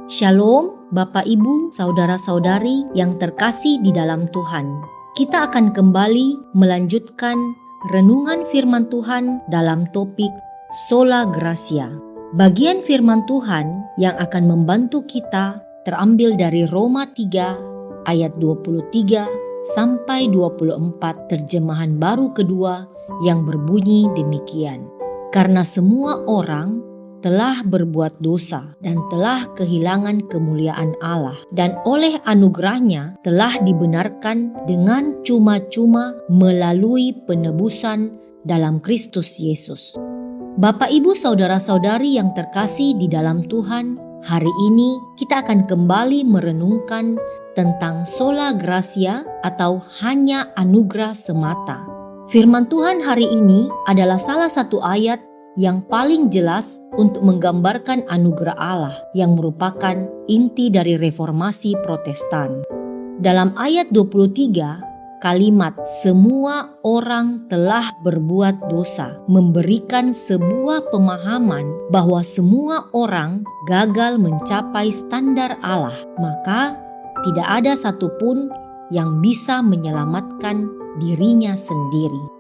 Shalom, Bapak Ibu, saudara-saudari yang terkasih di dalam Tuhan. Kita akan kembali melanjutkan renungan firman Tuhan dalam topik Sola Gratia. Bagian firman Tuhan yang akan membantu kita terambil dari Roma 3 ayat 23 sampai 24 terjemahan baru kedua yang berbunyi demikian. Karena semua orang telah berbuat dosa dan telah kehilangan kemuliaan Allah, dan oleh anugerahnya telah dibenarkan dengan cuma-cuma melalui penebusan dalam Kristus Yesus. Bapak Ibu saudara-saudari yang terkasih di dalam Tuhan, hari ini kita akan kembali merenungkan tentang sola gratia atau hanya anugerah semata. Firman Tuhan hari ini adalah salah satu ayat yang paling jelas untuk menggambarkan anugerah Allah yang merupakan inti dari reformasi Protestan. Dalam ayat 23, kalimat semua orang telah berbuat dosa memberikan sebuah pemahaman bahwa semua orang gagal mencapai standar Allah, maka tidak ada satupun yang bisa menyelamatkan dirinya sendiri.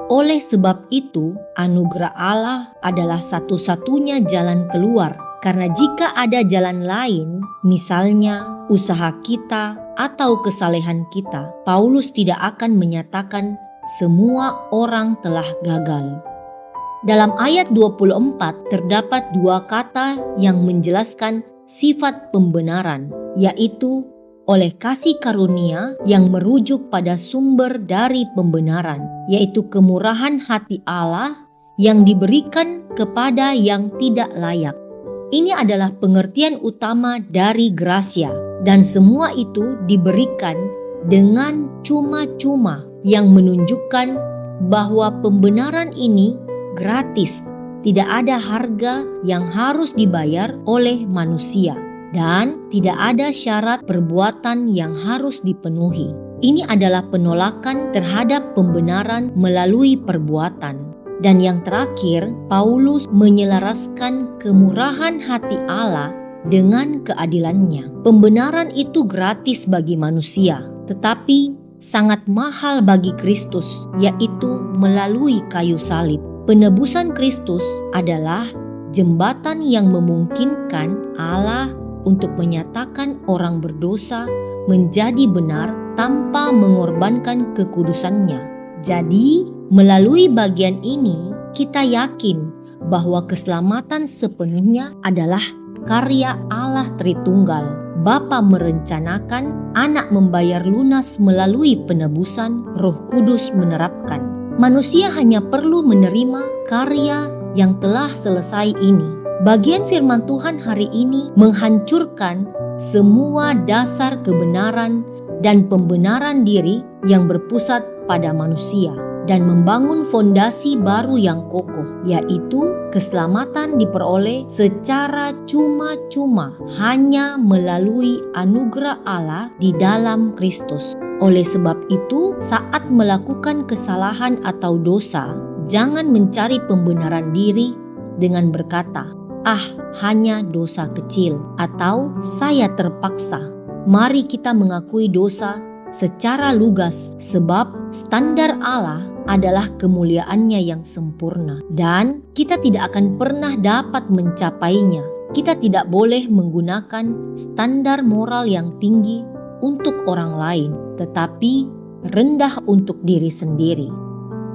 Oleh sebab itu, anugerah Allah adalah satu-satunya jalan keluar. Karena jika ada jalan lain, misalnya usaha kita atau kesalehan kita, Paulus tidak akan menyatakan semua orang telah gagal. Dalam ayat 24 terdapat dua kata yang menjelaskan sifat pembenaran, yaitu oleh kasih karunia yang merujuk pada sumber dari pembenaran, yaitu kemurahan hati Allah yang diberikan kepada yang tidak layak. Ini adalah pengertian utama dari gratia, dan semua itu diberikan dengan cuma-cuma yang menunjukkan bahwa pembenaran ini gratis, tidak ada harga yang harus dibayar oleh manusia. Dan tidak ada syarat perbuatan yang harus dipenuhi. Ini adalah penolakan terhadap pembenaran melalui perbuatan. Dan yang terakhir, Paulus menyelaraskan kemurahan hati Allah dengan keadilannya. Pembenaran itu gratis bagi manusia, tetapi sangat mahal bagi Kristus, yaitu melalui kayu salib. Penebusan Kristus adalah jembatan yang memungkinkan Allah untuk menyatakan orang berdosa menjadi benar tanpa mengorbankan kekudusannya. Jadi, melalui bagian ini, kita yakin bahwa keselamatan sepenuhnya adalah karya Allah Tritunggal. Bapa merencanakan, Anak membayar lunas melalui penebusan, Roh Kudus menerapkan. Manusia hanya perlu menerima karya yang telah selesai ini. Bagian firman Tuhan hari ini menghancurkan semua dasar kebenaran dan pembenaran diri yang berpusat pada manusia dan membangun fondasi baru yang kokoh, yaitu keselamatan diperoleh secara cuma-cuma hanya melalui anugerah Allah di dalam Kristus. Oleh sebab itu, saat melakukan kesalahan atau dosa, jangan mencari pembenaran diri dengan berkata, hanya dosa kecil, atau saya terpaksa. Mari kita mengakui dosa secara lugas, sebab standar Allah adalah kemuliaannya yang sempurna, dan kita tidak akan pernah dapat mencapainya. Kita tidak boleh menggunakan standar moral yang tinggi untuk orang lain, tetapi rendah untuk diri sendiri.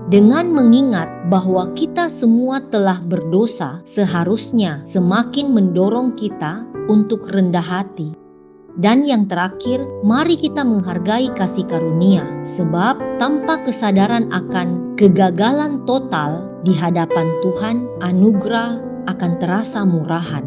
Dengan mengingat bahwa kita semua telah berdosa, seharusnya semakin mendorong kita untuk rendah hati. Dan yang terakhir, mari kita menghargai kasih karunia, sebab tanpa kesadaran akan kegagalan total di hadapan Tuhan, anugerah akan terasa murahan.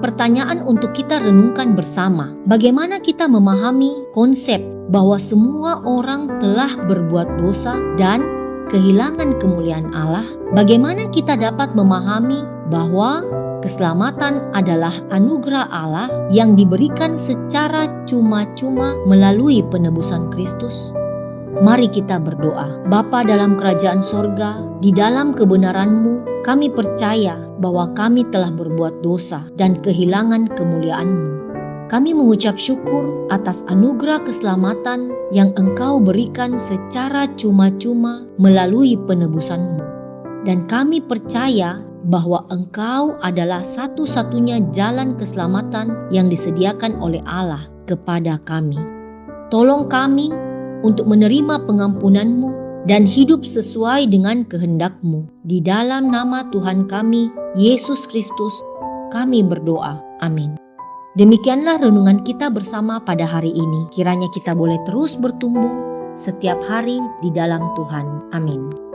Pertanyaan untuk kita renungkan bersama, bagaimana kita memahami konsep bahwa semua orang telah berbuat dosa dan kehilangan kemuliaan Allah? Bagaimana kita dapat memahami bahwa keselamatan adalah anugerah Allah yang diberikan secara cuma-cuma melalui penebusan Kristus? Mari kita berdoa. Bapa dalam kerajaan sorga, di dalam kebenaran-Mu, kami percaya bahwa kami telah berbuat dosa dan kehilangan kemuliaan-Mu. Kami mengucap syukur atas anugerah keselamatan yang Engkau berikan secara cuma-cuma melalui penebusan-Mu. Dan kami percaya bahwa Engkau adalah satu-satunya jalan keselamatan yang disediakan oleh Allah kepada kami. Tolong kami untuk menerima pengampunan-Mu dan hidup sesuai dengan kehendak-Mu. Di dalam nama Tuhan kami, Yesus Kristus, kami berdoa. Amin. Demikianlah renungan kita bersama pada hari ini. Kiranya kita boleh terus bertumbuh setiap hari di dalam Tuhan. Amin.